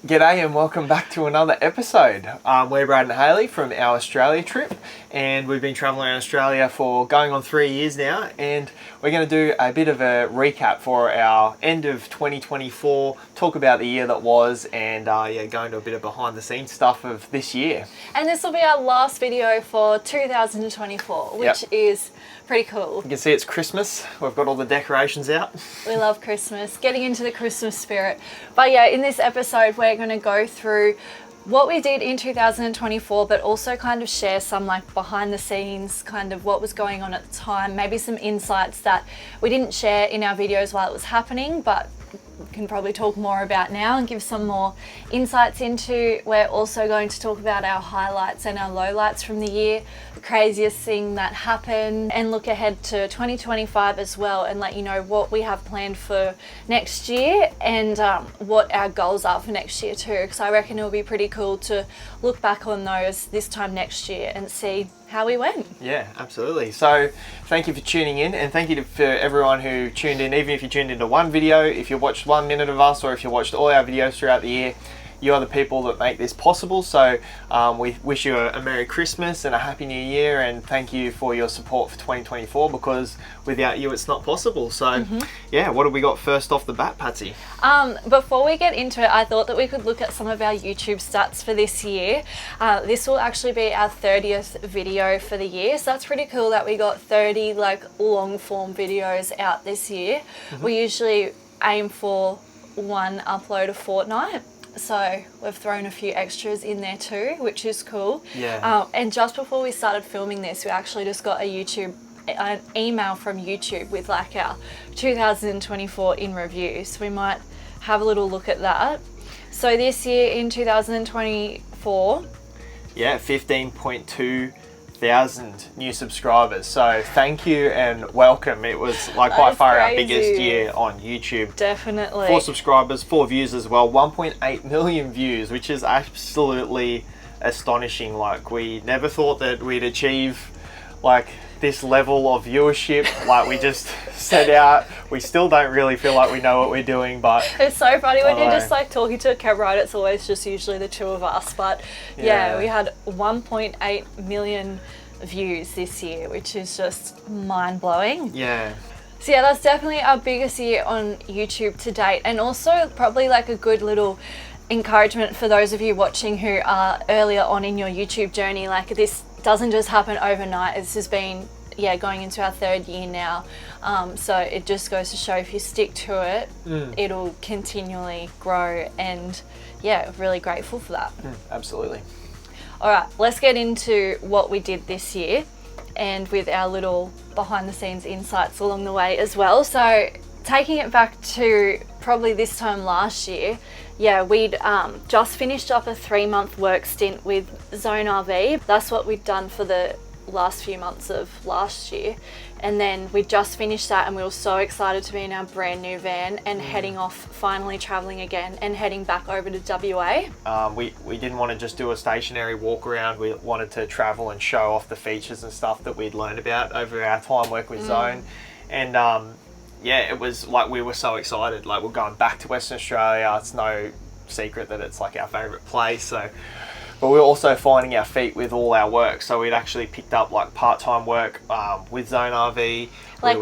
G'day and welcome back to another episode. We're Brad and Hayley from our Australia trip, and we've been travelling around Australia for going on 3 years now, and we're going to do a bit of a recap for our end of 2024, talk about the year that was, and go into a bit of behind the scenes stuff of this year. And this will be our last video for 2024, which is pretty cool. You can see it's Christmas. We've got all the decorations out. We love Christmas, getting into the Christmas spirit. But yeah, in this episode, we're going to go through what we did in 2024, but also kind of share some like behind the scenes, kind of what was going on at the time, maybe some insights that we didn't share in our videos while it was happening, but can probably talk more about now and give some more insights into. We're also going to talk about our highlights and our lowlights from the year, the craziest thing that happened, and look ahead to 2025 as well, and let you know what we have planned for next year and what our goals are for next year too, because I reckon it'll be pretty cool to look back on those this time next year and see how we went. Yeah, absolutely. So thank you for tuning in, and thank you for everyone who tuned in, even if you tuned into one video, if you watched 1 minute of us, or if you watched all our videos throughout the year. You are the people that make this possible. So we wish you a Merry Christmas and a Happy New Year, and thank you for your support for 2024, because without you it's not possible. So yeah, what have we got first off the bat, Patsy? Before we get into it, I thought that we could look at some of our YouTube stats for this year. This will actually be our 30th video for the year, so that's pretty cool that we got 30 like long form videos out this year. We usually aim for one upload a fortnight, so we've thrown a few extras in there too, which is cool. Yeah. And just before we started filming this, we actually just got an email from YouTube with like our 2024 in review, so we might have a little look at that. So this year in 2024, 15.2 thousand new subscribers, so thank you and welcome. It was like by far our biggest year on YouTube. Definitely. 4 subscribers, 4 views as well, 1.8 million views, which is absolutely astonishing. Like, we never thought that we'd achieve like this level of viewership. Like, we just set out, we still don't really feel like we know what we're doing, but it's so funny when you're just like talking to a camera, right? It's always just usually the two of us, but yeah, we had 1.8 million views this year, which is just mind-blowing. Yeah. So yeah, that's definitely our biggest year on YouTube to date, and also probably like a good little encouragement for those of you watching who are earlier on in your YouTube journey. Like, this doesn't just happen overnight. This has been going into our 3rd year now, so it just goes to show if you stick to it, it'll continually grow, and really grateful for that. Absolutely. All right, let's get into what we did this year, and with our little behind the scenes insights along the way as well. So taking it back to probably this time last year, we'd just finished up a 3-month work stint with Zone RV. That's what we'd done for the last few months of last year, and then we just finished that, and we were so excited to be in our brand new van and heading off, finally traveling again and heading back over to WA. We didn't want to just do a stationary walk around. We wanted to travel and show off the features and stuff that we'd learned about over our time working with Zone, and it was like, we were so excited. Like, we're going back to Western Australia. It's no secret that it's like our favourite place. So, but we were also finding our feet with all our work. So we'd actually picked up like part-time work with Zone RV. Like,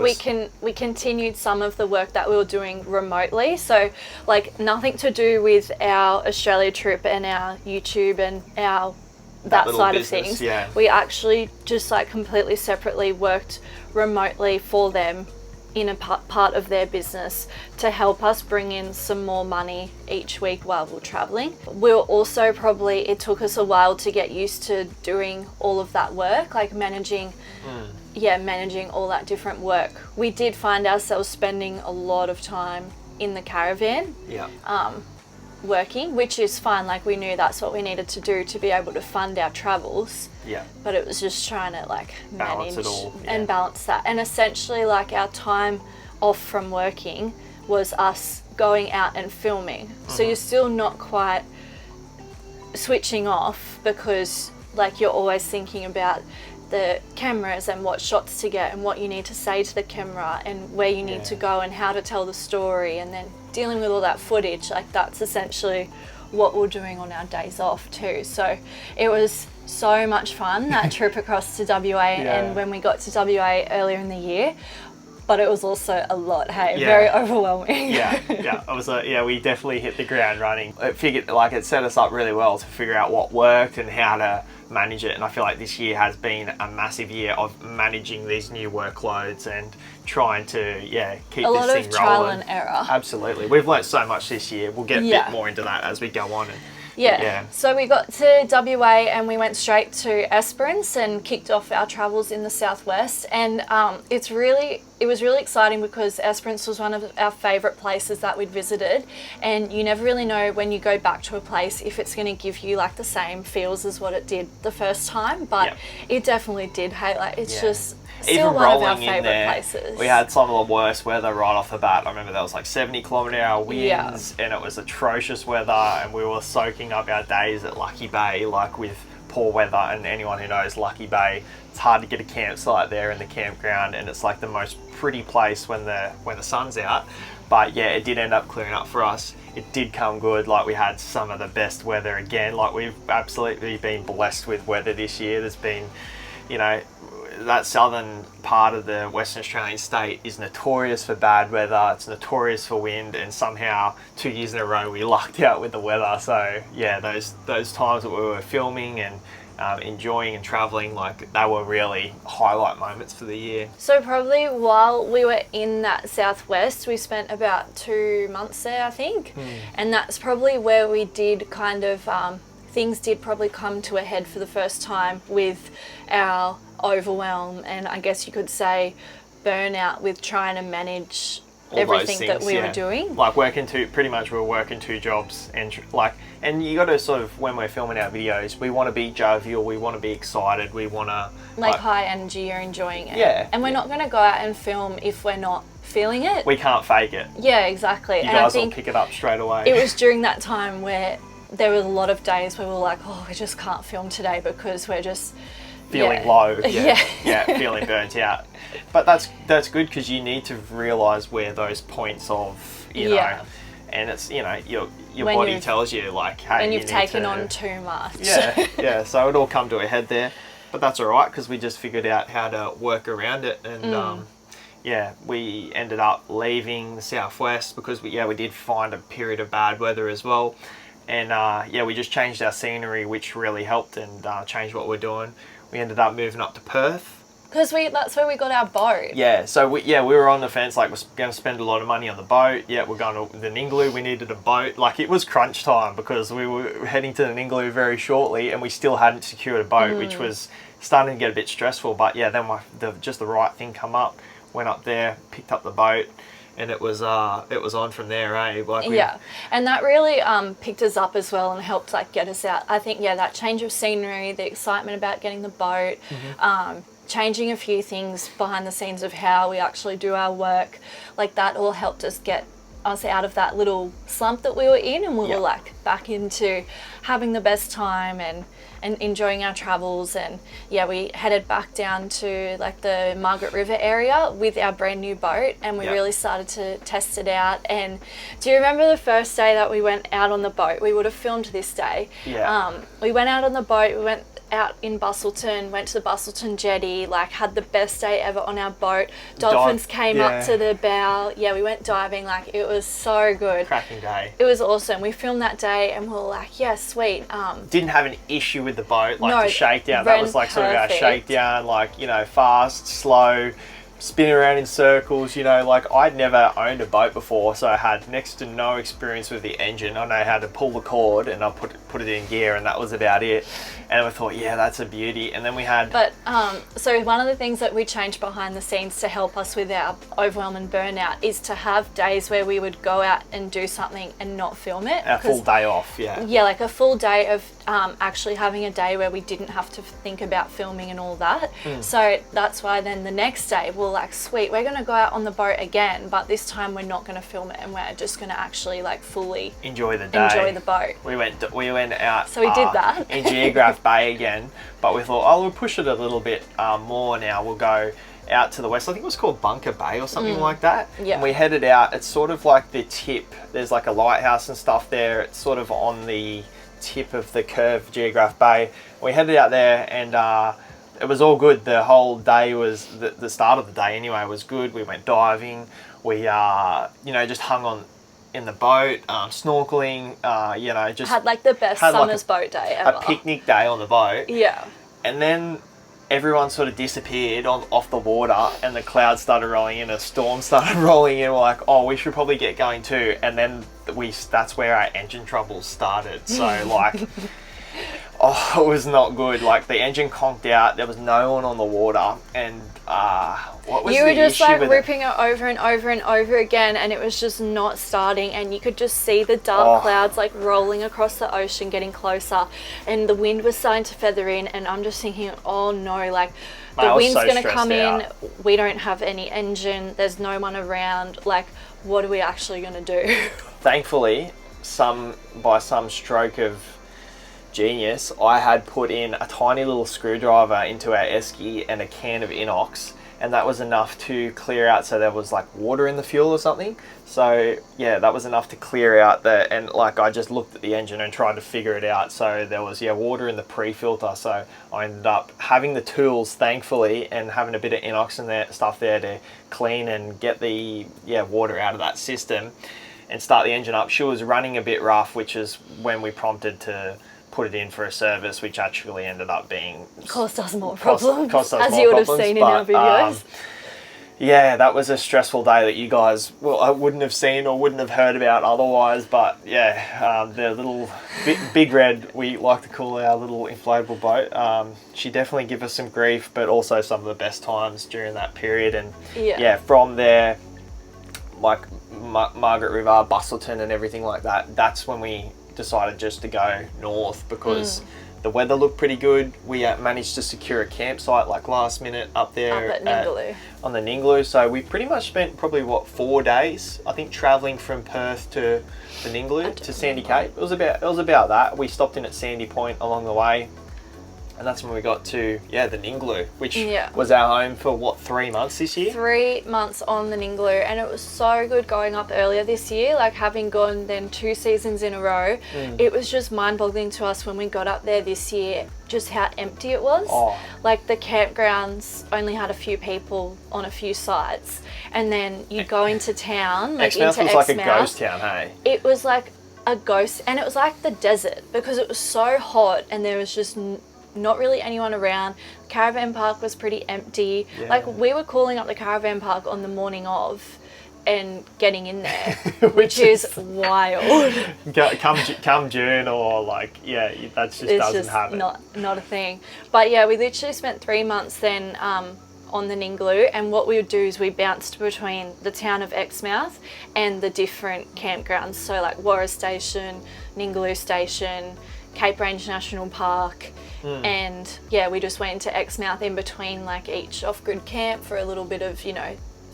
we continued some of the work that we were doing remotely. So like, nothing to do with our Australia trip and our YouTube and our that side business, of things. Yeah. We actually just like completely separately worked remotely for them in a part of their business to help us bring in some more money each week while we're traveling. We were also it took us a while to get used to doing all of that work, like managing all that different work. We did find ourselves spending a lot of time in the caravan. Working, which is fine. Like, we knew that's what we needed to do to be able to fund our travels. But it was just trying to like manage it all, and balance that. And essentially, like, our time off from working was us going out and filming. So you're still not quite switching off, because like, you're always thinking about the cameras and what shots to get and what you need to say to the camera and where you need to go and how to tell the story, and then dealing with all that footage. Like, that's essentially what we're doing on our days off too. So it was so much fun, that trip across to WA and when we got to WA earlier in the year. But it was also a lot, hey, very overwhelming. It was we definitely hit the ground running. It set us up really well to figure out what worked and how to manage it. And I feel like this year has been a massive year of managing these new workloads and trying to keep this thing rolling. A lot of trial and error. Absolutely, we've learnt so much this year. We'll get a bit more into that as we go on. So we got to WA and we went straight to Esperance and kicked off our travels in the southwest. And it was really exciting because Esperance was one of our favourite places that we'd visited. And you never really know when you go back to a place if it's going to give you like the same feels as what it did the first time. But it definitely did. Hey, like it's just still even one of our rolling in favourite there, places. we had some of the worst weather right off the bat. I remember there was like 70-kilometre-hour winds and it was atrocious weather, and we were soaking up our days at Lucky Bay, like with poor weather. And anyone who knows Lucky Bay, it's hard to get a campsite there in the campground, and it's like the most pretty place when the sun's out. But yeah, it did end up clearing up for us. It did come good. Like, we had some of the best weather again. Like, we've absolutely been blessed with weather this year. There's been, that southern part of the Western Australian state is notorious for bad weather. It's notorious for wind, and somehow 2 years in a row we lucked out with the weather. So yeah, those times that we were filming and enjoying and traveling, like, they were really highlight moments for the year. So probably while we were in that southwest, we spent about 2 months there, I think. And that's probably where we did kind of things did probably come to a head for the first time with our overwhelm and I guess you could say burnout with trying to manage all everything that we were doing. Like we were working 2 jobs, and you got to sort of, when we're filming our videos, we want to be jovial, we want to be excited, we want to like high energy, you're enjoying it. And we're not going to go out and film if we're not feeling it. We can't fake it. Yeah, exactly. You guys will pick it up straight away. It was during that time where there was a lot of days where we were like, oh, we just can't film today because we're just feeling low, feeling burnt out. But that's good, because you need to realise where those points of, you know, and it's, your body tells you, like, hey, when you've taken on too much. So it all come to a head there. But that's all right, because we just figured out how to work around it. And we ended up leaving the southwest because we did find a period of bad weather as well. And we just changed our scenery, which really helped and changed what we're doing. We ended up moving up to Perth. Because that's where we got our boat. Yeah, so we were on the fence, like, we're going to spend a lot of money on the boat. Yeah, we're going to the Ningaloo, we needed a boat. Like, it was crunch time because we were heading to the Ningaloo very shortly and we still hadn't secured a boat, which was starting to get a bit stressful. But yeah, then just the right thing come up, went up there, picked up the boat, and it was on from there, eh? And that really picked us up as well and helped like get us out. I think that change of scenery, the excitement about getting the boat, changing a few things behind the scenes of how we actually do our work, like that all helped us get us out of that little slump that we were in, and we were like back into having the best time and enjoying our travels. And we headed back down to like the Margaret River area with our brand new boat, and we really started to test it out. And do you remember the first day that we went out on the boat? We would have filmed this day. We went out on the boat, we went out in Busselton, went to the Busselton jetty, like had the best day ever on our boat. Dolphins came up to the bow. We went diving, like it was so good. Cracking day. It was awesome. We filmed that day and we were like, sweet. Didn't have an issue with the boat, like the shakedown. That was like sort of our shakedown, like, fast, slow, spin around in circles, like I'd never owned a boat before, so I had next to no experience with the engine. I know how to pull the cord and I put it in gear, and that was about it. And we thought, that's a beauty. And then we had... But, so one of the things that we changed behind the scenes to help us with our overwhelm and burnout is to have days where we would go out and do something and not film it. A full day off, like a full day of actually having a day where we didn't have to think about filming and all that. So that's why then the next day we're like, sweet, we're going to go out on the boat again, but this time we're not going to film it and we're just going to actually like fully enjoy the day, enjoy the boat. We went out, so we did that in Geograph Bay again, but we thought, we'll push it a little bit more now. We'll go out to the west. I think it was called Bunker Bay or something like that. Yeah. And we headed out. It's sort of like the tip. There's like a lighthouse and stuff there. It's sort of on the tip of the curve, Geograph Bay. We headed out there, and it was all good. The whole day was, the start of the day anyway, was good. We went diving. We, just hung on in the boat, snorkeling, just... Had like the best summer's boat day ever. A picnic day on the boat. Yeah. And then everyone sort of disappeared off the water, and the clouds started rolling in, a storm started rolling in. We're like, oh, we should probably get going too. And then that's where our engine troubles started. So like, it was not good. Like, the engine conked out, there was no one on the water, and what was the issue? You were just like ripping it over and over and over again, and it was just not starting, and you could just see the dark clouds like rolling across the ocean, getting closer, and the wind was starting to feather in, and I'm just thinking, oh no, like the wind's going to come in, we don't have any engine, there's no one around, like what are we actually going to do? Thankfully, by some stroke of genius, I had put in a tiny little screwdriver into our esky and a can of inox, and that was enough to clear out. So there was like water in the fuel or something. So yeah, that was enough to clear out and like I just looked at the engine and tried to figure it out. So there was water in the pre-filter. So I ended up having the tools, thankfully, and having a bit of inox and stuff there to clean and get the water out of that system and start the engine up. She was running a bit rough, which is when we prompted to put it in for a service, which actually ended up being... Cost us more problems, cost us as more you would problems, have seen in our videos. That was a stressful day that you guys, I wouldn't have seen or wouldn't have heard about otherwise, but the little Big Red, we like to call our little inflatable boat, she definitely gave us some grief, but also some of the best times during that period. And from there, like Margaret River, Bustleton and everything like that, that's when we decided just to go north because the weather looked pretty good. We managed to secure a campsite like last minute up there at Ningaloo. On the Ningaloo. So we pretty much spent probably 4 days, I think, traveling from Perth to the Ningaloo to Sandy Cape. It was about that. We stopped in at Sandy Point along the way. And that's when we got to, the Ningaloo, which was our home for, 3 months this year? 3 months on the Ningaloo. And it was so good going up earlier this year, like having gone then 2 seasons in a row. It was just mind-boggling to us when we got up there this year, just how empty it was. Like the campgrounds only had a few people on a few sites. And then you go into town, like Exmouth into was Exmouth. like a ghost town, hey? It was like a ghost, and it was like the desert because it was so hot and there was just... not really anyone around. Caravan park was pretty empty. Like we were calling up the caravan park on the morning of and getting in there, which is wild. Come June or that just doesn't happen. Not a thing. But we literally spent 3 months then on the Ningaloo, and what we would do is we bounced between the town of Exmouth and the different campgrounds. So like Warra Station, Ningaloo Station, Cape Range National Park. And we just went into Exmouth in between like each off-grid camp for a little bit of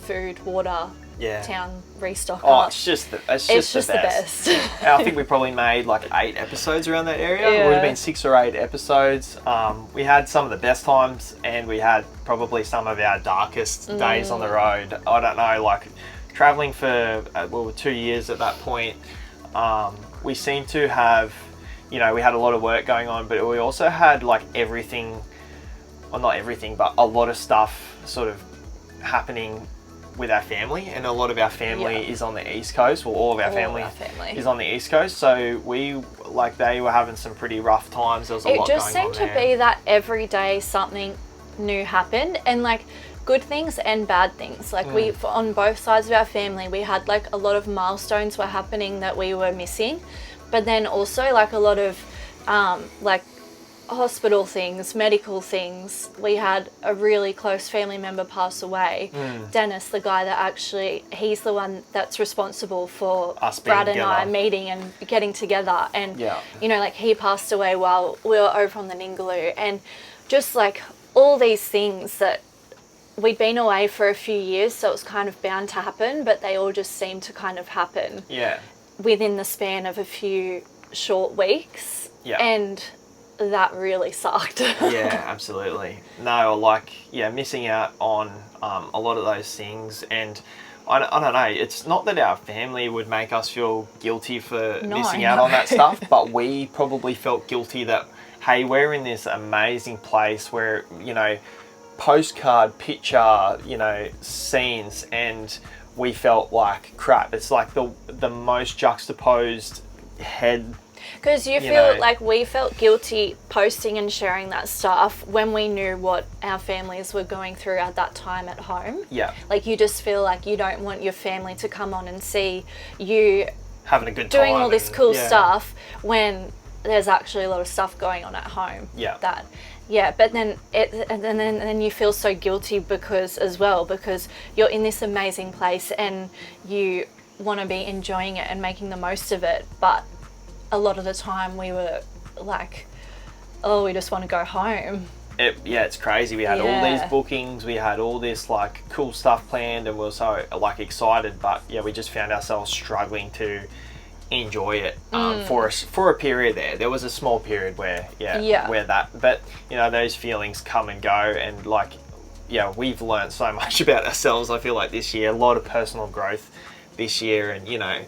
food, water, town restock up. It's just the best. I think we probably made like 8 episodes around that area. It would have been 6 or 8 episodes. We had some of the best times, and we had probably some of our darkest days on the road. I don't know, like traveling for 2 years at that point. We seem to have, we had a lot of work going on, but we also had like everything, well, not everything, but a lot of stuff sort of happening with our family, and a lot of our family is on the East Coast. Well, all of our family is on the East Coast, so they were having some pretty rough times. There was a lot going on there. It just seemed to be that every day something new happened, and like good things and bad things. Like we, on both sides of our family, we had like a lot of milestones were happening that we were missing, but then also like a lot of like hospital things, medical things. We had a really close family member pass away. Dennis, the guy that actually, he's the one that's responsible for us, Brad and I meeting and getting together. And, like he passed away while we were over on the Ningaloo. And just like all these things that we'd been away for a few years, so it was kind of bound to happen, but they all just seemed to kind of happen within the span of a few short weeks. And that really sucked. Yeah, absolutely. No, like, yeah, missing out on a lot of those things. And I don't know, it's not that our family would make us feel guilty for missing out on that stuff, but we probably felt guilty that, hey, we're in this amazing place where, you know, postcard, picture, you know, scenes, and we felt like crap. It's like the most juxtaposed head. Because you feel like we felt guilty posting and sharing that stuff when we knew what our families were going through at that time at home. Yeah. Like, you just feel like you don't want your family to come on and see you having a good time. Doing all this cool stuff when there's actually a lot of stuff going on at home. Yeah. But then you feel so guilty because you're in this amazing place and you want to be enjoying it and making the most of it, but a lot of the time we were like, oh, we just want to go home. It's crazy. We had all these bookings, we had all this like cool stuff planned, and we were so like excited, but we just found ourselves struggling to enjoy it for a period there. There was a small period where but you know, those feelings come and go, and like we've learned so much about ourselves, I feel like, this year. A lot of personal growth this year, and you know,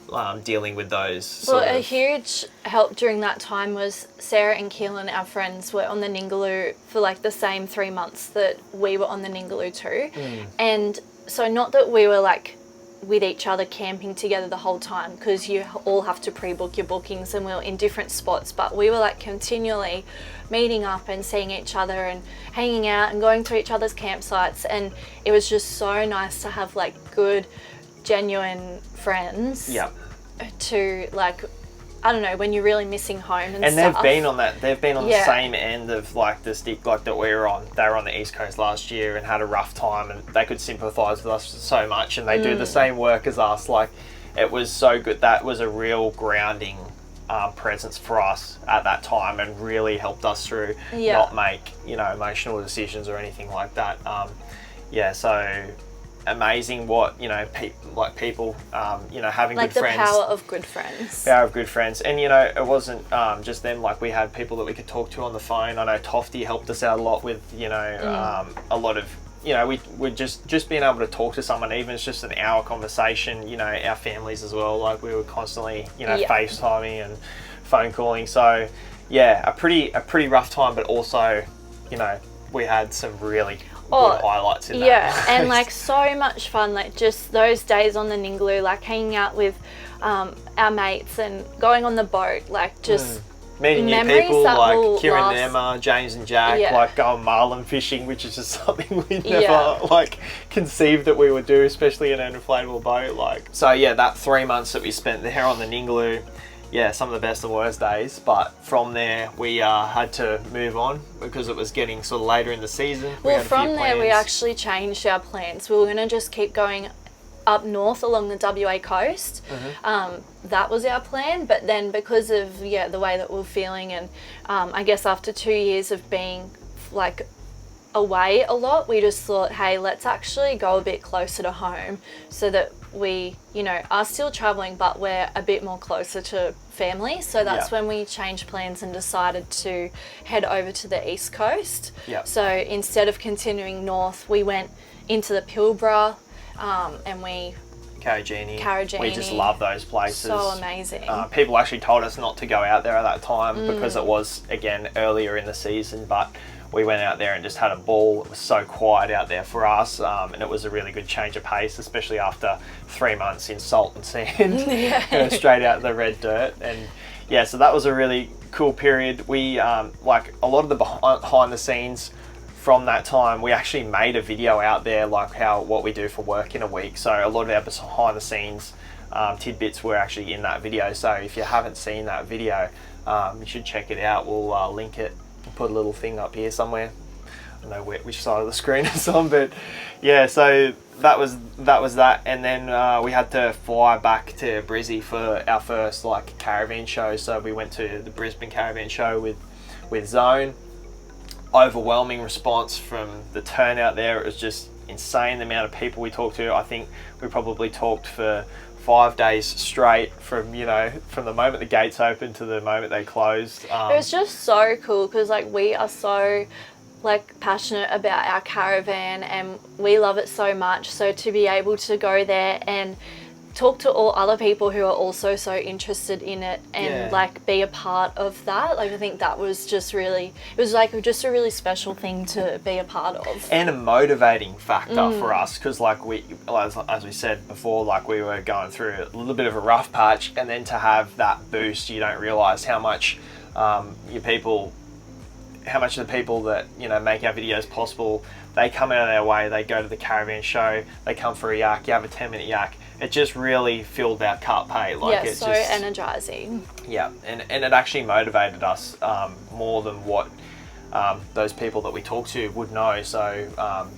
dealing with those a huge help during that time was Sarah and Keelan, our friends, were on the Ningaloo for like the same 3 months that we were on the Ningaloo too. And so not that we were like with each other camping together the whole time, because you all have to pre-book your bookings, and we were in different spots, but we were like continually meeting up and seeing each other and hanging out and going to each other's campsites, and it was just so nice to have like good, genuine friends to, like, I don't know, when you're really missing home and stuff. They've been on the same end of like the stick like that we were on. They were on the East Coast last year and had a rough time, and they could sympathise with us so much, and they do the same work as us. Like, it was so good. That was a real grounding presence for us at that time, and really helped us through not make, you know, emotional decisions or anything like that. So amazing what, you know, people, you know, having like good friends. Like the power of good friends. Power of good friends. And, you know, it wasn't just them. Like, we had people that we could talk to on the phone. I know Tofty helped us out a lot with, you know, a lot of, you know, we're just being able to talk to someone, even if it's just an hour conversation, you know, our families as well. Like, we were constantly, you know, FaceTiming and phone calling. So, a pretty rough time, but also, you know, we had some really good highlights in that. Yeah, and like so much fun, like just those days on the Ningaloo, like hanging out with our mates and going on the boat, like just meeting new people like Kieran and Emma, James and Jack, like going marlin fishing, which is just something we never like conceived that we would do, especially in an inflatable boat. Like, so that 3 months that we spent there on the Ningaloo, some of the best and worst days, but from there we had to move on because it was getting sort of later in the season. Well, from there we actually changed our plans. We were going to just keep going up north along the WA coast. That was our plan, but then because of the way that we were feeling, and I guess after 2 years of being like away a lot, we just thought, hey, let's actually go a bit closer to home so that we, you know, are still traveling, but we're a bit more closer to family. So that's when we changed plans and decided to head over to the East Coast. So instead of continuing north, we went into the Pilbara, and Karijini. We just love those places. So amazing. People actually told us not to go out there at that time because it was, again, earlier in the season, but we went out there and just had a ball. It was so quiet out there for us, and it was a really good change of pace, especially after 3 months in salt and sand, straight out the red dirt. And so that was a really cool period. We like a lot of the behind the scenes from that time, we actually made a video out there, like what we do for work in a week. So a lot of our behind the scenes tidbits were actually in that video. So if you haven't seen that video, you should check it out. We'll link it. Put a little thing up here somewhere. I don't know which side of the screen it's on, but so that was that. And then we had to fly back to Brizzy for our first like caravan show. So we went to the Brisbane Caravan Show with Zone. Overwhelming response from the turnout there. It was just insane, the amount of people we talked to. I think we probably talked for 5 days straight from, you know, from the moment the gates opened to the moment they closed. It was just so cool because like we are so like passionate about our caravan and we love it so much. So to be able to go there and talk to all other people who are also so interested in it and like be a part of that, like I think that was just really, it was like just a really special thing to be a part of. And a motivating factor for us because like we, as we said before, like we were going through a little bit of a rough patch, and then to have that boost, you don't realise how much how much of the people that, you know, make our videos possible, they come out of their way, they go to the caravan show, they come for a yak, you have a 10-minute yak. It just really filled our cup, hey? Like, yeah, it's so just energizing. Yeah, and it actually motivated us more than what those people that we talked to would know. So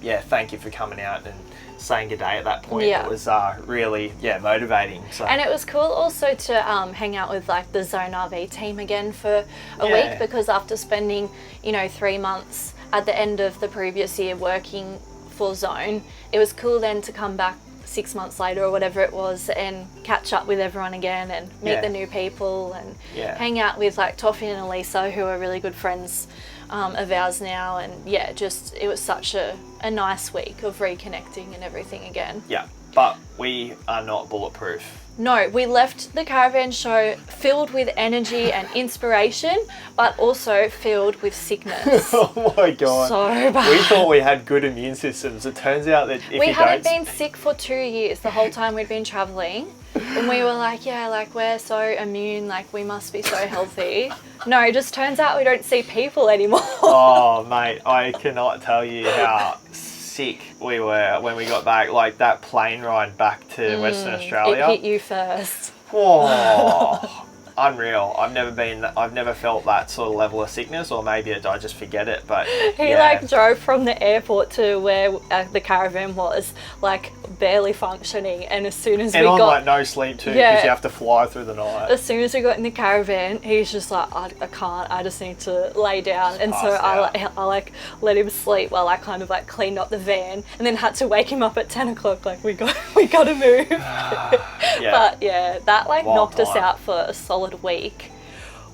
yeah, thank you for coming out and saying good day at that point. Yeah. It was really motivating. So. And it was cool also to hang out with like the Zone RV team again for a week, because after spending, you know, 3 months at the end of the previous year working for Zone, it was cool then to come back 6 months later or whatever it was and catch up with everyone again and meet the new people and hang out with like Toffee and Elisa, who are really good friends of ours now. And yeah, just it was such a nice week of reconnecting and everything again. Yeah, but we are not bulletproof. No, we left the caravan show filled with energy and inspiration, but also filled with sickness. Oh my God. So bad. We thought we had good immune systems. It turns out that if we you hadn't don't... been sick for 2 years, the whole time we'd been traveling. And we were like, yeah, like we're so immune, like we must be so healthy. No, it just turns out we don't see people anymore. Oh, mate, I cannot tell you how sick we were when we got back. Like that plane ride back to Western Australia. It hit you first. Oh, unreal. I've never felt that sort of level of sickness, or maybe I just forget it, but He like drove from the airport to where the caravan was, like barely functioning, and as soon as and we on got like no sleep too, because you have to fly through the night. as soon as we got in the caravan, he's just like, I can't, I just need to lay down. And so I like let him sleep while I kind of like cleaned up the van, and then had to wake him up at 10 o'clock, like we got to move. But yeah, that like knocked us out for a solid week,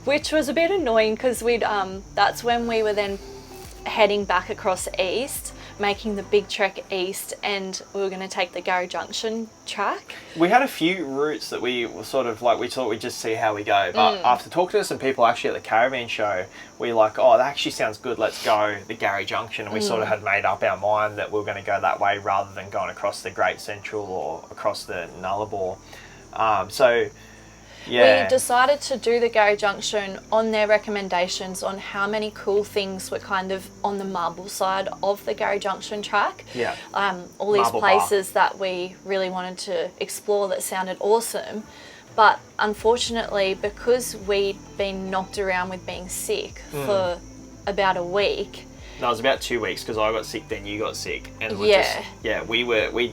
which was a bit annoying because we'd that's when we were then heading back across east, making the big trek east, and we were going to take the Gary Junction track. We had a few routes that we were sort of like, we thought we'd just see how we go, but after talking to some people actually at the caravan show, we were like, oh, that actually sounds good, let's go the Gary Junction. And we sort of had made up our mind that we were going to go that way rather than going across the Great Central or across the Nullarbor. So yeah, we decided to do the Gary Junction on their recommendations on how many cool things were kind of on the Marble side of the Gary Junction track. Yeah. All these Marble places that we really wanted to explore that sounded awesome. But unfortunately, because we'd been knocked around with being sick for about a week. No, it was about 2 weeks because I got sick, then you got sick, and we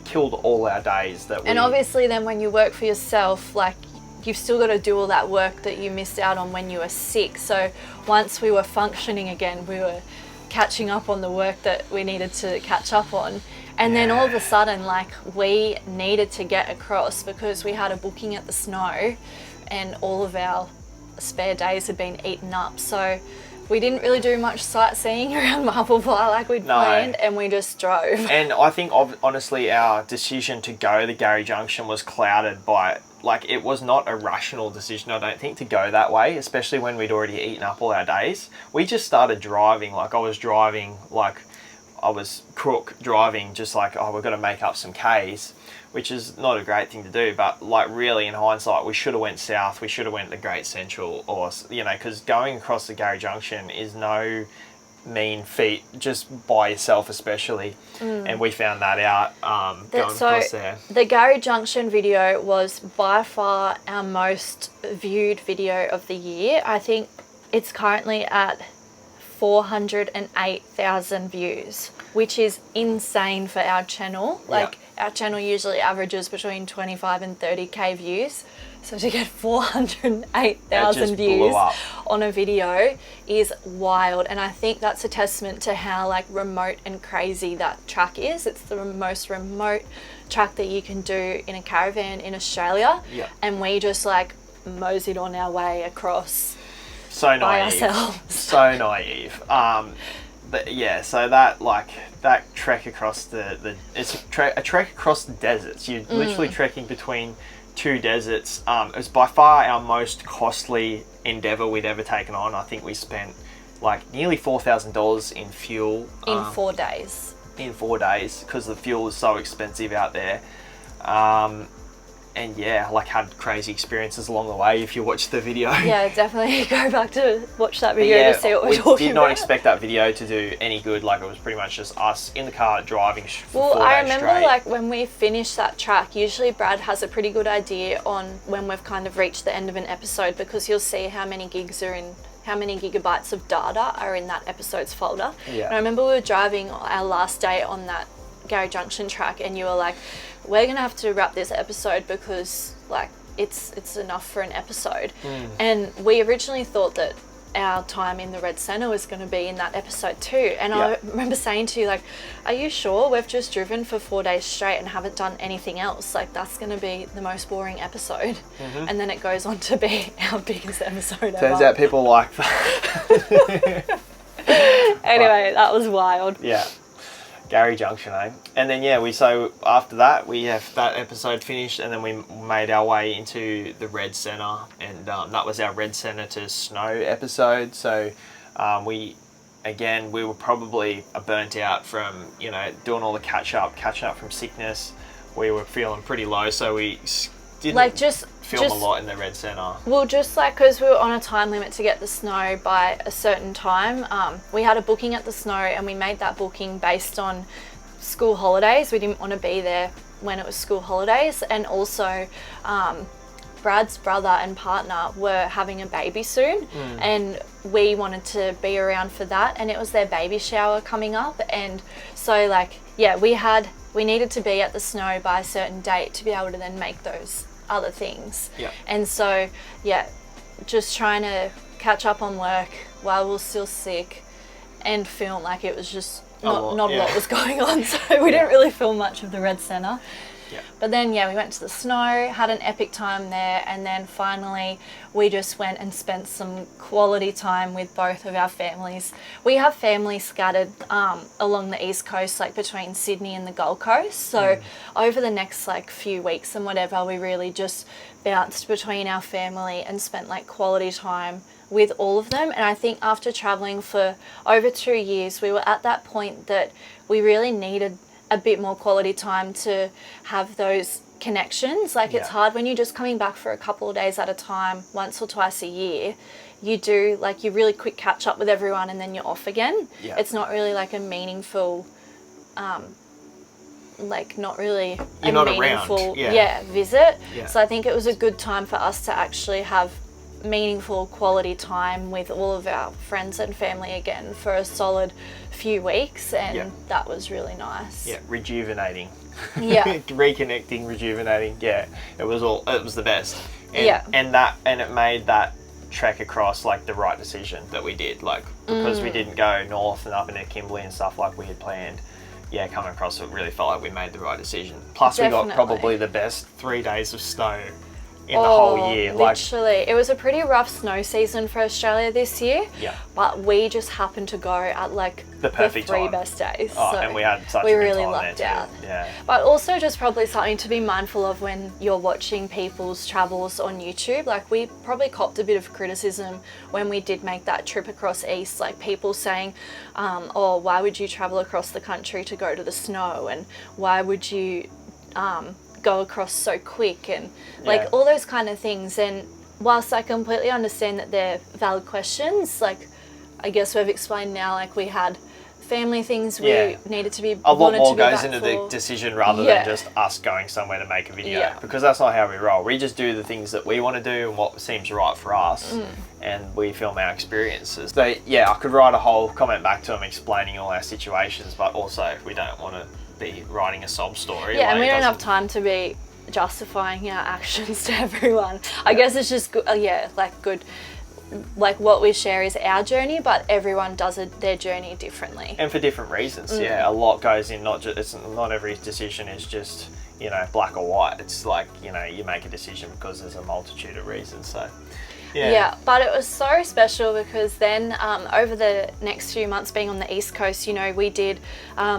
killed all our days that we. And obviously, then when you work for yourself, like you've still got to do all that work that you missed out on when you were sick. So once we were functioning again, we were catching up on the work that we needed to catch up on. And then all of a sudden, like we needed to get across because we had a booking at the Snow and all of our spare days had been eaten up. So we didn't really do much sightseeing around Marble Bar like we'd planned, and we just drove. And I think honestly our decision to go the Gary Junction was clouded by, like, it was not a rational decision, I don't think, to go that way, especially when we'd already eaten up all our days. We just started driving, like I was driving, like I was crook driving, just like, oh, we've got to make up some Ks, which is not a great thing to do, but like really in hindsight, we should have went south, we should have went the Great Central, or, you know, because going across the Gary Junction is no mean feat, just by yourself especially, and we found that out going across there. The Gary Junction video was by far our most viewed video of the year. I think it's currently at 408,000 views, which is insane for our channel. Like our channel usually averages between 25 and 30k views. So to get 408,000 views on a video is wild. And I think that's a testament to how like remote and crazy that track is. It's the most remote track that you can do in a caravan in Australia. Yeah. And we just like moseyed on our way across so naive. by ourselves. So naive. But yeah, so that trek across it's a trek across the deserts. You're literally trekking between two deserts. It was by far our most costly endeavor we'd ever taken on. I think we spent like nearly $4,000 in fuel In 4 days. In 4 days because the fuel is so expensive out there. And yeah, like had crazy experiences along the way if you watch the video. Yeah, definitely go back to watch that video to see what we're talking about. We did not expect that video to do any good. Like it was pretty much just us in the car driving for 4 days I remember straight. like when we finish that track, usually Brad has a pretty good idea on when we've kind of reached the end of an episode, because you'll see how many gigs are in, how many gigabytes of data are in that episode's folder. Yeah. And I remember we were driving our last day on that Gary Junction track, and you were like, we're gonna have to wrap this episode because like it's enough for an episode. And we originally thought that our time in the Red Centre was going to be in that episode too. And I remember saying to you, like, are you sure we've just driven for 4 days straight and haven't done anything else? Like, that's going to be the most boring episode. And then it goes on to be our biggest episode ever. Turns out people like that. Anyway, that was wild. Yeah. Gary Junction, eh? And then so after that we have that episode finished, and then we made our way into the Red Centre, and that was our Red Centre to Snow episode. So we were probably burnt out from doing all the catching up from sickness. We were feeling pretty low, so we didn't like just film a lot in the Red Centre. Well, just like because we were on a time limit to get the snow by a certain time, we had a booking at the snow, and we made that booking based on school holidays. We didn't want to be there when it was school holidays, and also Brad's brother and partner were having a baby soon, and we wanted to be around for that, and it was their baby shower coming up, and so we needed to be at the snow by a certain date to be able to then make those other things. And so just trying to catch up on work while we were still sick and film, like it was just not a lot was going on, so we didn't really film much of the Red Centre. But then we went to the snow, had an epic time there, and then finally we just went and spent some quality time with both of our families. We have families scattered along the east coast, like between Sydney and the Gold Coast. So over the next like few weeks and whatever, we really just bounced between our family and spent like quality time with all of them. And I think after traveling for over 2 years, we were at that point that we really needed a bit more quality time to have those connections. Like it's hard when you're just coming back for a couple of days at a time, once or twice a year. You do like you really quick catch up with everyone and then you're off again. It's not really like a meaningful not really you're a not meaningful around. Visit. So I think it was a good time for us to actually have meaningful quality time with all of our friends and family again for a solid few weeks, and that was really nice. Rejuvenating. Reconnecting, rejuvenating. It was the best. And it made that trek across like the right decision that we did, like because we didn't go north and up into Kimberley and stuff like we had planned. Coming across it really felt like we made the right decision. Plus we got probably the best 3 days of snow in the whole year. Literally. It was a pretty rough snow season for Australia this year. But we just happened to go at like the perfect the 3 best days. So and we had such a good really time lucked there out. too. But also just probably something to be mindful of when you're watching people's travels on YouTube. Like we probably copped a bit of criticism when we did make that trip across east, like people saying, why would you travel across the country to go to the snow, and why would you go across so quick, and like all those kind of things. And whilst I completely understand that they're valid questions, like I guess we've explained now, like we had family things we needed to be a lot more goes back into for. the decision rather than just us going somewhere to make a video, because that's not how we roll. We just do the things that we want to do and what seems right for us, and we film our experiences. So I could write a whole comment back to them explaining all our situations, but also we don't want to Yeah. be writing a sob story. Yeah, like, and we it don't have doesn't- time to be justifying our actions to everyone. I guess it's just good, good. Like what we share is our journey, but everyone does their journey differently. And for different reasons. Yeah, a lot goes in. Not every decision is just, you know, black or white. It's like, you know, you make a decision because there's a multitude of reasons. So Yeah, but it was so special because then over the next few months being on the East Coast, you know, we did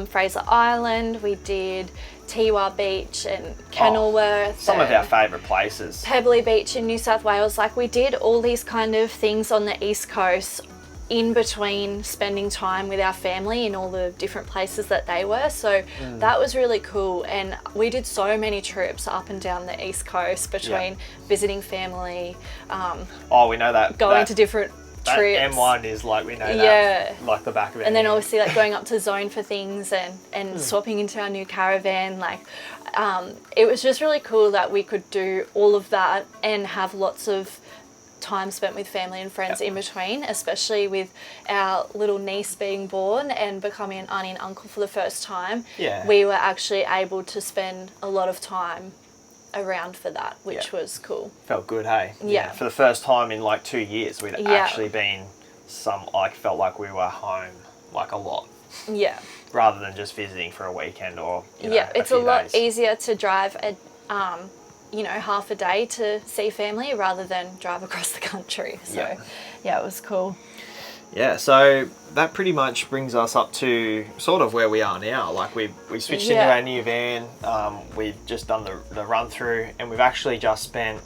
Fraser Island, we did Tiwa Beach and Kenilworth. some of and our favourite places. Pebbly Beach in New South Wales. Like we did all these kind of things on the East Coast in between spending time with our family in all the different places that they were. So that was really cool. And we did so many trips up and down the East Coast between visiting family, We know that. going to different that trips. M1 is like, we know Yeah. that like the back of it. And then obviously like going up to Zone for things and swapping into our new caravan. Like it was just really cool that we could do all of that and have lots of time spent with family and friends in between, especially with our little niece being born and becoming an auntie and uncle for the first time. Yeah. We were actually able to spend a lot of time around for that, which Yeah. was cool. Felt good, hey? Yeah. For the first time in like 2 years, we'd actually been felt like we were home like a lot, Yeah. rather than just visiting for a weekend or, you know, Yeah, it's a few lot days. easier to drive half a day to see family rather than drive across the country. So yeah, it was cool. Yeah, so that pretty much brings us up to sort of where we are now. Like we switched into our new van, we've just done the run through, and we've actually just spent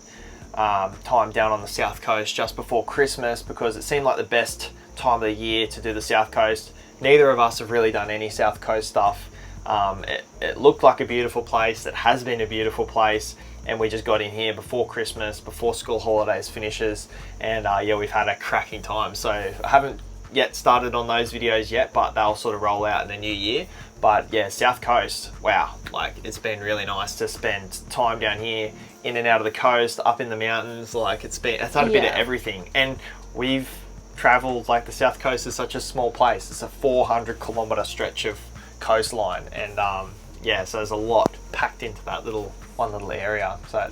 time down on the South Coast just before Christmas because it seemed like the best time of the year to do the South Coast. Neither of us have really done any South Coast stuff. It looked like a beautiful place. It has been a beautiful place. And we just got in here before Christmas, before school holidays finishes. And we've had a cracking time. So I haven't yet started on those videos yet, but they'll sort of roll out in the new year. But yeah, South Coast, wow. Like it's been really nice to spend time down here, in and out of the coast, up in the mountains. Like it's had a bit of everything. And we've traveled, like the South Coast is such a small place. It's a 400-kilometer stretch of coastline. And so there's a lot packed into that one little area. So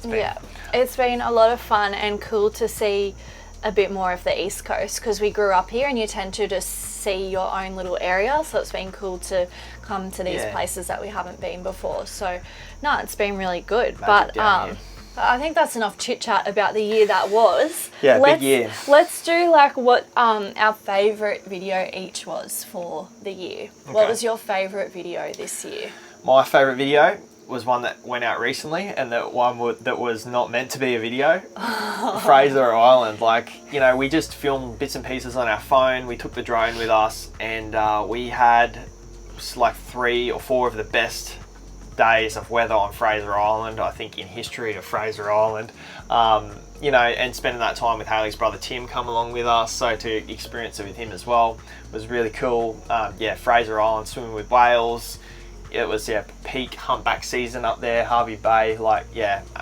It's been a lot of fun and cool to see a bit more of the East Coast because we grew up here and you tend to just see your own little area. So it's been cool to come to these places that we haven't been before. So no, it's been really good. Magic down here. I think that's enough chit chat about the year that was. Yeah, big year. Let's do like what our favourite video each was for the year. Okay. What was your favourite video this year? My favourite video was one that went out recently, and that was not meant to be a video. Fraser Island. Like, you know, we just filmed bits and pieces on our phone. We took the drone with us, and we had like 3 or 4 of the best days of weather on Fraser Island, I think, in history of Fraser Island. You know, and spending that time with Hayley's brother Tim come along with us, so to experience it with him as well was really cool. Fraser Island, swimming with whales. It was peak humpback season up there, Harvey Bay,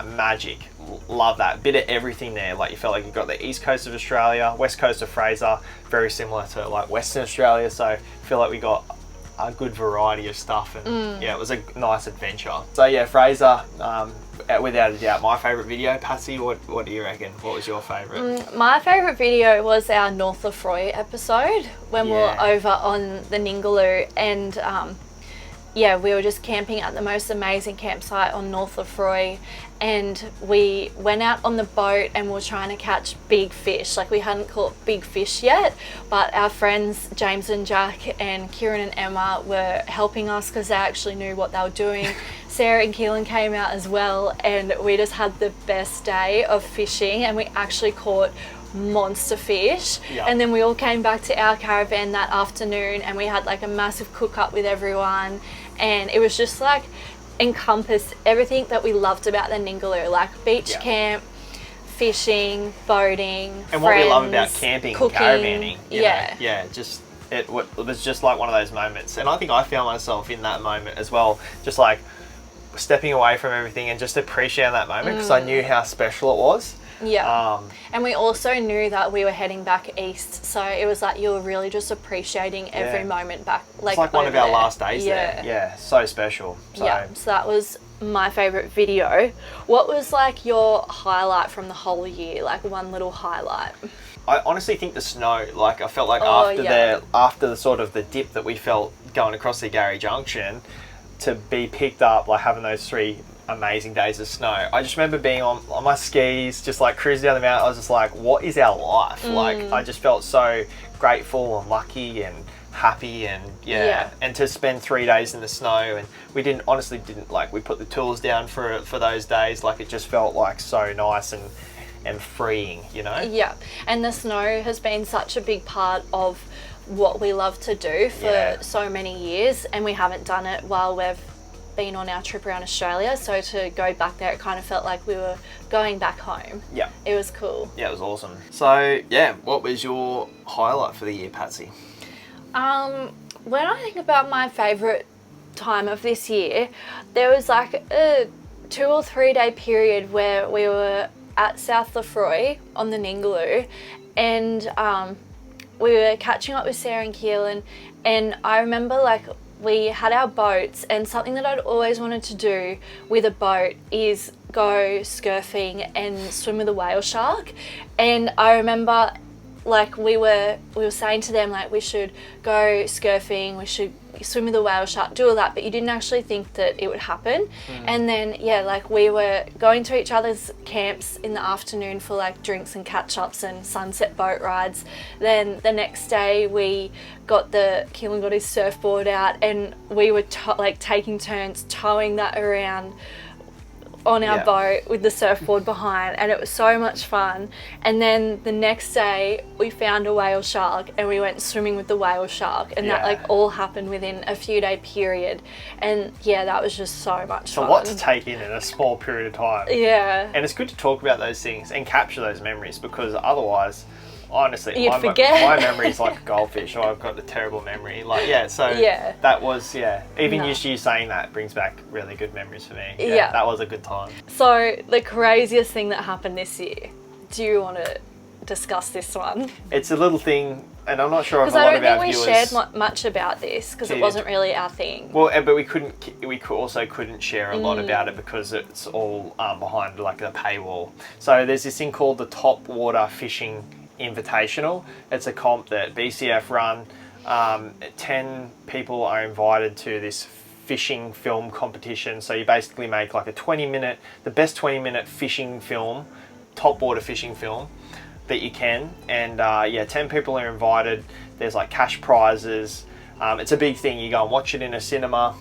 magic. Love that. Bit of everything there. Like you felt like you got the east coast of Australia, west coast of Fraser, very similar to like Western Australia. So I feel like we got a good variety of stuff, and it was a nice adventure. So Fraser, without a doubt, my favourite video. Patsy, what do you reckon? What was your favourite? My favourite video was our North Lefroy episode when we were over on the Ningaloo, and we were just camping at the most amazing campsite on North Lefroy, and we went out on the boat and we were trying to catch big fish. Like we hadn't caught big fish yet, but our friends James and Jack and Kieran and Emma were helping us because they actually knew what they were doing. Sarah and Keelan came out as well, and we just had the best day of fishing, and we actually caught monster fish. And then we all came back to our caravan that afternoon and we had like a massive cook up with everyone, and it was just like encompassed everything that we loved about the Ningaloo, like beach camp, fishing, boating, and friends, what we love about camping, cooking, and caravanning, it was just like one of those moments. And I think I found myself in that moment as well, just like stepping away from everything and just appreciating that moment because I knew how special it was. Yeah. And we also knew that we were heading back east, so it was like you were really just appreciating every Yeah. moment back. It's like one of over our there. last days Yeah. there. Yeah, so special. So Yeah, so that was my favourite video. What was like your highlight from the whole year? Like one little highlight? I honestly think the snow, like I felt like Oh, after yeah. the sort of the dip that we felt going across the Gary Junction, to be picked up, like having those 3 amazing days of snow. I just remember being on my skis, just like cruising down the mountain. I was just like, what is our life? Like I just felt so grateful and lucky and happy, and Yeah. and to spend 3 days in the snow, and we didn't like, we put the tools down for those days. Like it just felt like so nice and freeing, you know? Yeah, and the snow has been such a big part of what we love to do for Yeah. so many years, and we haven't done it while we've been on our trip around Australia. So to go back there, it kind of felt like we were going back home. Yeah. It was cool. Yeah, it was awesome. So, yeah, what was your highlight for the year, Patsy? When I think about my favourite time of this year, there was like a 2 or 3 day period where we were at South Lefroy on the Ningaloo, and we were catching up with Sarah and Keelan, and I remember like we had our boats, and something that I'd always wanted to do with a boat is go surfing and swim with a whale shark. And I remember like we were saying to them like we should go surfing, we should swim with a whale shark, do all that, but you didn't actually think that it would happen. And then like we were going to each other's camps in the afternoon for like drinks and catch-ups and sunset boat rides. Then the next day Keelan got his surfboard out, and we were like taking turns towing that around on our Yeah. boat with the surfboard behind, and it was so much fun. And then the next day we found a whale shark and we went swimming with the whale shark, and that Yeah. like all happened within a few day period. And yeah, that was just so much So fun. what to take in a small period of time. Yeah. And it's good to talk about those things and capture those memories, because otherwise, honestly, You'd forget. my memory is like a goldfish. I've got a terrible memory. Like, so Yeah. that was, even No. just you saying that brings back really good memories for me. Yeah. That was a good time. So the craziest thing that happened this year, do you want to discuss this one? It's a little thing, and I'm not sure if Because a I lot don't of our think we viewers... shared much about this because it did. wasn't really our thing. Well, but we also couldn't share a lot about it because it's all behind like a paywall. So there's this thing called the Top Water Fishing Invitational. It's a comp that BCF run. 10 people are invited to this fishing film competition. So you basically make like the best 20-minute fishing film, top water fishing film that you can. And 10 people are invited. There's like cash prizes. It's a big thing. You go and watch it in a cinema.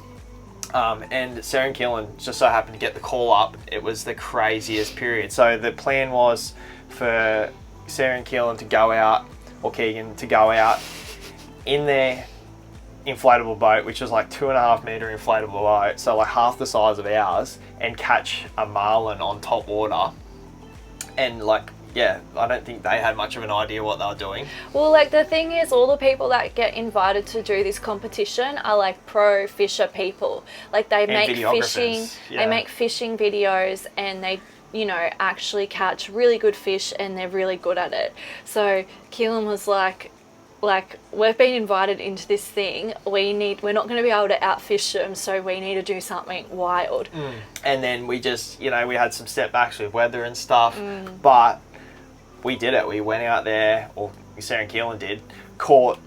And Sarah and Keelan just so happened to get the call up. It was the craziest period. So the plan was for Sarah and Keelan to go out, or Keegan to go out in their inflatable boat, which was like 2.5 meter inflatable boat, so like half the size of ours, and catch a marlin on top water. And like, I don't think they had much of an idea what they were doing. Well, like the thing is, all the people that get invited to do this competition are like pro fisher people. Like they make fishing, they make fishing videos, and they, actually catch really good fish, and they're really good at it. So Keelan was like, we've been invited into this thing. We're not going to be able to outfish them, so we need to do something wild. And then we just, we had some setbacks with weather and stuff, but we did it. We went out there, or Sarah and Keelan did, caught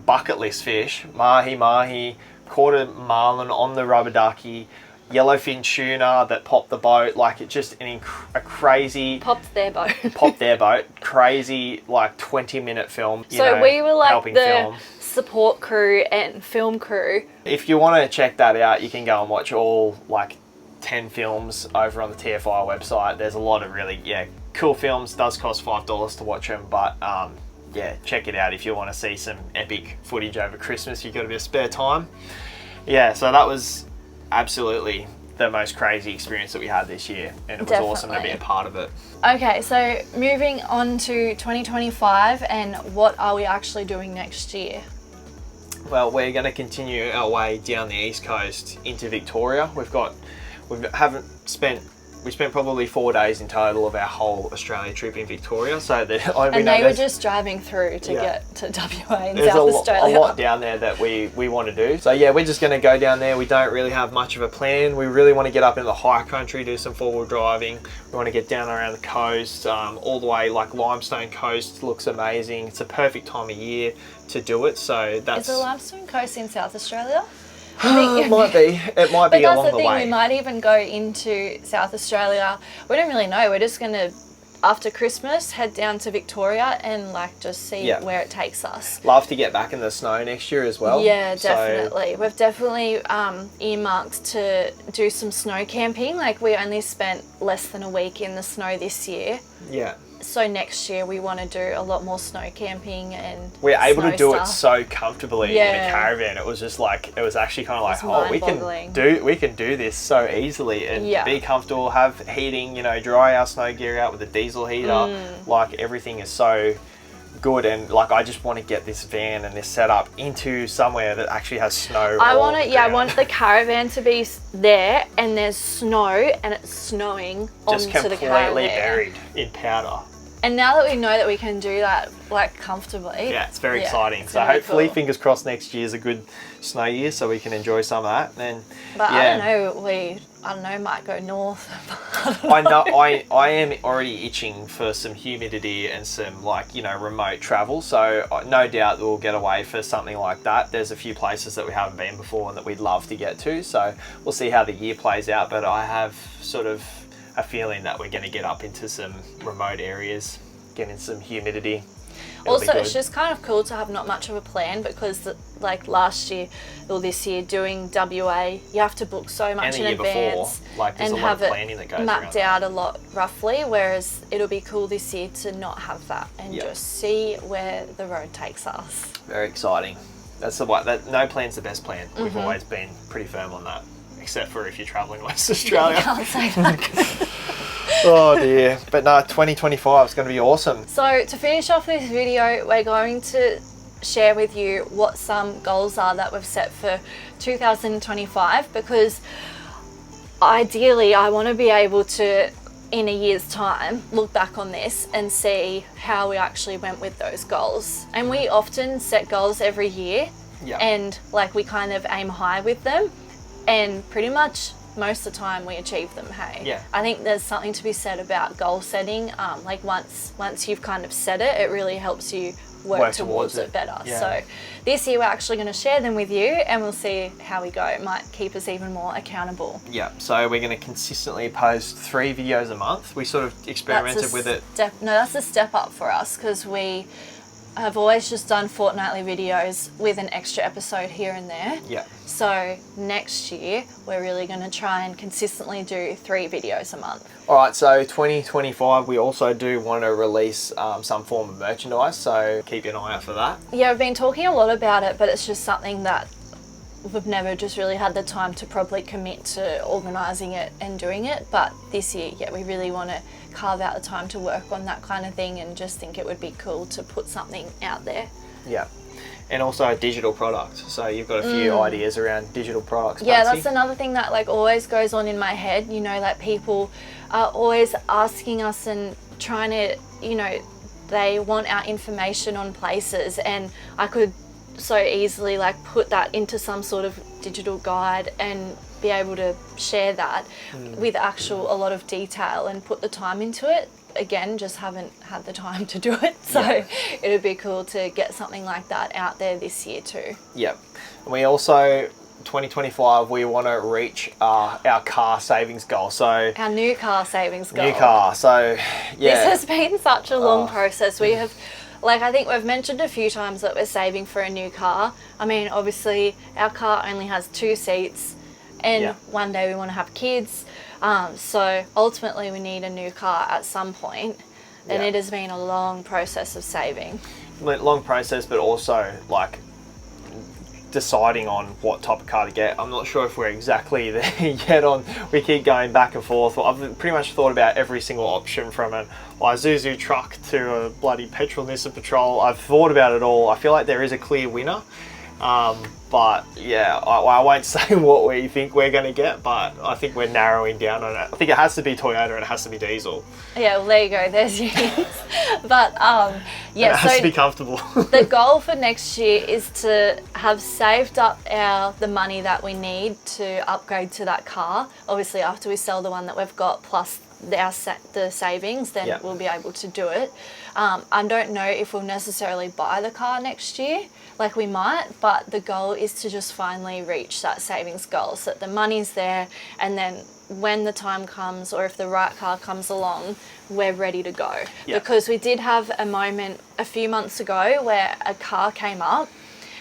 bucket list fish, mahi, caught a marlin on the rubber ducky, yellowfin tuna that popped the boat. Like, it just a crazy... Popped their boat. Popped their boat. Crazy, like, 20-minute film. So we were like helping the film. support crew and film crew. If you want to check that out, you can go and watch all, like, 10 films over on the TFI website. There's a lot of really, cool films. Does cost $5 to watch them, but check it out if you want to see some epic footage over Christmas. You've got a bit of spare time. So that was absolutely the most crazy experience that we had this year, and it was awesome to be a part of it. Okay, so moving on to 2025, and what are we actually doing next year? Well, we're going to continue our way down the east coast into Victoria. We haven't spent we spent probably 4 days in total of our whole Australia trip in Victoria. So that and they were just driving through to get to WA and South Australia. A lot down there that we want to do. So yeah, we're just going to go down there. We don't really have much of a plan. We really want to get up into the high country, do some four-wheel driving. We want to get down around the coast, all the way like Limestone Coast looks amazing. It's a perfect time of year to do it. So that's... Is the Limestone Coast in South Australia? It might be. It might be along the way. We might even go into South Australia. We don't really know. We're just going to, after Christmas, head down to Victoria and like just see where it takes us. Love to get back in the snow next year as well. Yeah, definitely. We've definitely earmarked to do some snow camping. Like we only spent less than a week in the snow this year. Yeah. So next year we want to do a lot more snow camping and we're able to do stuff. it so comfortably in a caravan. It was just like, it was actually kind of like, oh, we can do this so easily and be comfortable, have heating, you know, dry our snow gear out with a diesel heater. Like everything is so good, and like I just want to get this van and this setup into somewhere that actually has snow. I want the caravan to be there and there's snow and it's snowing just onto the caravan. Completely buried in powder. And now that we know that we can do that like comfortably. Yeah, it's very exciting. So hopefully, cool. Fingers crossed, next year is a good snow year so we can enjoy some of that. And but I don't know, might go north. I know I am already itching for some humidity and some like, you know, remote travel. So no doubt we'll get away for something like that. There's a few places that we haven't been before and that we'd love to get to. So we'll see how the year plays out. But I have sort of a feeling that we're going to get up into some remote areas, get in some humidity. Also, it's just kind of cool to have not much of a plan because like last year or this year doing WA, you have to book so much in advance and have it mapped out a lot roughly, whereas it'll be cool this year to not have that and just see where the road takes us. Very exciting. That's the way, no plan's the best plan. We've always been pretty firm on that, except for if you're travelling West Australia. You can't say that. Oh dear. But no, 2025 is going to be awesome. So to finish off this video, we're going to share with you what some goals are that we've set for 2025, because ideally I want to be able to, in a year's time, look back on this and see how we actually went with those goals. And we often set goals every year and like we kind of aim high with them, and pretty much most of the time we achieve them. I think there's something to be said about goal setting. Like once you've kind of set it, it really helps you work towards it better. So this year we're actually going to share them with you and we'll see how we go. It might keep us even more accountable. So we're going to consistently post 3 videos a month. We sort of experimented with it. That's a step up for us, because we have always just done fortnightly videos with an extra episode here and there. So next year we're really going to try and consistently do 3 videos a month. Alright, so 2025 we also do want to release some form of merchandise, so keep an eye out for that. Yeah, we've been talking a lot about it, but it's just something that we've never just really had the time to properly commit to organising it and doing it. But this year, we really want to carve out the time to work on that kind of thing, and just think it would be cool to put something out there. And also a digital product. So you've got a few ideas around digital products. Yeah, that's another thing that like always goes on in my head. You know, like people are always asking us and trying to, you know, they want our information on places, and I could so easily like put that into some sort of digital guide and be able to share that with a lot of detail and put the time into it. Again, just haven't had the time to do it, so it'd be cool to get something like that out there this year too. And we also 2025 we want to reach our car savings goal. So our new car savings goal. New car. So this has been such a long process. We have, like, I think we've mentioned a few times that we're saving for a new car. I mean, obviously our car only has 2 seats, and one day we want to have kids. So ultimately we need a new car at some point, and it has been a long process of saving. Long process, but also like deciding on what type of car to get. I'm not sure if we're exactly there yet on, we keep going back and forth. I've pretty much thought about every single option, from an Isuzu truck to a bloody petrol Nissan Patrol. I've thought about it all. I feel like there is a clear winner, But yeah, I won't say what we think we're going to get, but I think we're narrowing down on it. I think it has to be Toyota and it has to be diesel. Yeah, well, there you go. There's your hints. But And yeah, it has so to be comfortable. the goal for next year is to have saved up the money that we need to upgrade to that car. Obviously, after we sell the one that we've got plus the savings, then Yeah. we'll be able to do it. I don't know if we'll necessarily buy the car next year. Like we might, but the goal is to just finally reach that savings goal so that the money's there, and then when the time comes or if the right car comes along, we're ready to go. Yeah. Because we did have a moment a few months ago where a car came up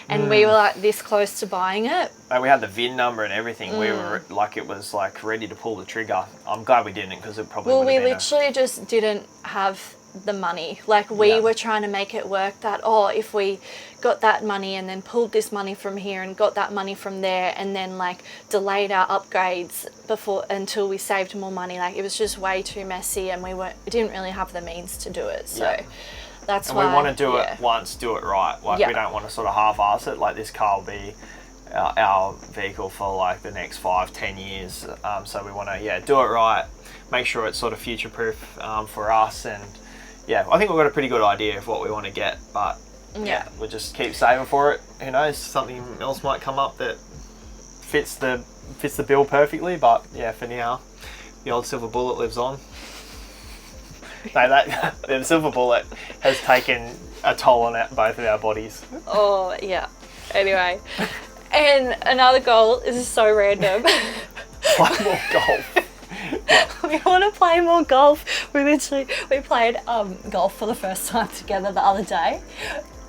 and we were like this close to buying it. And we had the VIN number and everything. We Mm. were like, it was like ready to pull the trigger. I'm glad we didn't, because it probably Well, would we have been literally just didn't have the money. Like we Yeah. were trying to make it work that, if we got that money and then pulled this money from here and got that money from there and then like delayed our upgrades until we saved more money. Like it was just way too messy, and we didn't really have the means to do it. So Yeah. that's And why we want to do yeah. it once, do it right. Like Yeah. we don't want to sort of half-ass it. Like this car will be our vehicle for like the next 5-10 years. So we want to do it right, make sure it's sort of future-proof for us, and I think we've got a pretty good idea of what we want to get. But we'll just keep saving for it. Who knows? Something else might come up that fits the bill perfectly. But yeah, for now, the old Silver Bullet lives on. No, the Silver Bullet has taken a toll on both of our bodies. Oh yeah. Anyway, and another goal, this is so random. Play more golf. We want to play more golf. We played golf for the first time together the other day,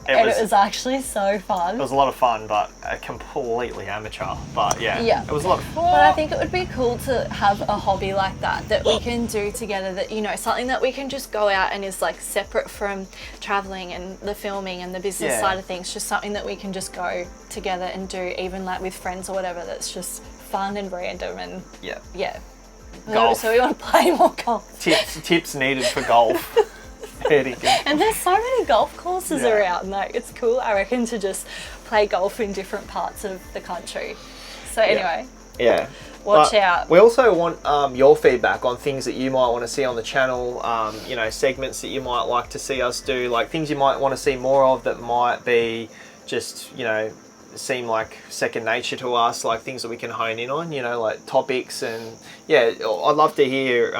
it was actually so It fun. was a lot of fun, but completely amateur. But yeah, Yeah. it was a lot of fun. But I think it would be cool to have a hobby like that we can do together, that, you know, something that we can just go out and is like separate from traveling and the filming and the business Yeah. side of things, just something that we can just go together and do, even like with friends or whatever, that's just fun and random and yeah. Golf. So we want to play more golf. Tips needed for golf. There you go. And there's so many golf courses Yeah. around, like it's cool, I reckon, to just play golf in different parts of the country. So anyway, Yeah. watch But out. We also want your feedback on things that you might want to see on the channel, segments that you might like to see us do, like things you might want to see more of that might be just, seem like second nature to us, like things that we can hone in on, like topics. And I'd love to hear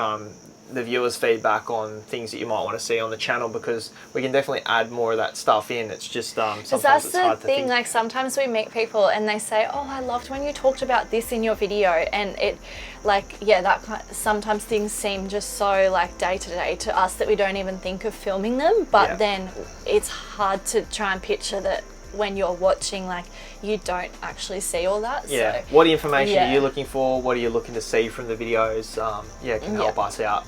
the viewers' feedback on things that you might want to see on the channel, because we can definitely add more of that stuff in. It's just sometimes That's it's the hard to thing, think. like sometimes we meet people and they say, oh, I loved when you talked about this in your video, and it sometimes things seem just so like day to day to us that we don't even think of filming them, but Yeah. then it's hard to try and picture that when you're watching, like you don't actually see all that. Yeah. So What information are yeah. you looking for? What are you looking to see from the videos? It can help us out.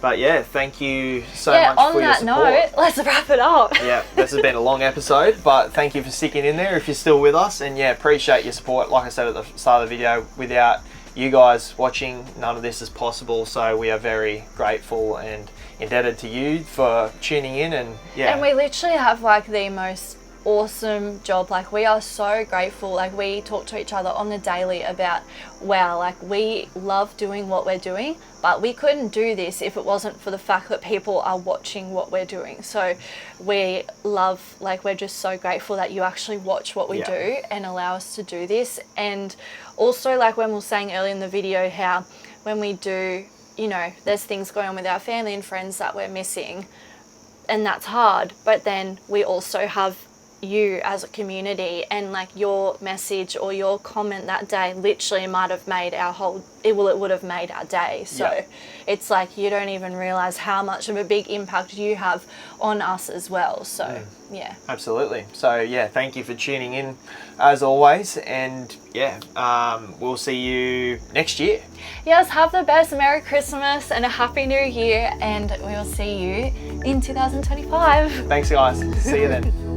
But yeah, thank you so much on for your that support. note, let's wrap it up. Yeah, this has been a long episode, but thank you for sticking in there if you're still with us. And appreciate your support. Like I said at the start of the video, without you guys watching, none of this is possible. So we are very grateful and indebted to you for tuning in. And And we literally have like the most awesome job. Like we are so grateful. Like we talk to each other on the daily about, wow, like we love doing what we're doing, but we couldn't do this if it wasn't for the fact that people are watching what we're doing. So we love, like we're just so grateful that you actually watch what we do and allow us to do this. And also, like when we were saying earlier in the video, how when we do, there's things going on with our family and friends that we're missing, and that's hard, but then we also have you as a community, and like your message or your comment that day literally might have made it would have made our day. So it's like you don't even realize how much of a big impact you have on us as well. So Absolutely. So thank you for tuning in as always, and we'll see you next year. Yes, have the best Merry Christmas and a Happy New Year, and we will see you in 2025. Thanks guys. See you then.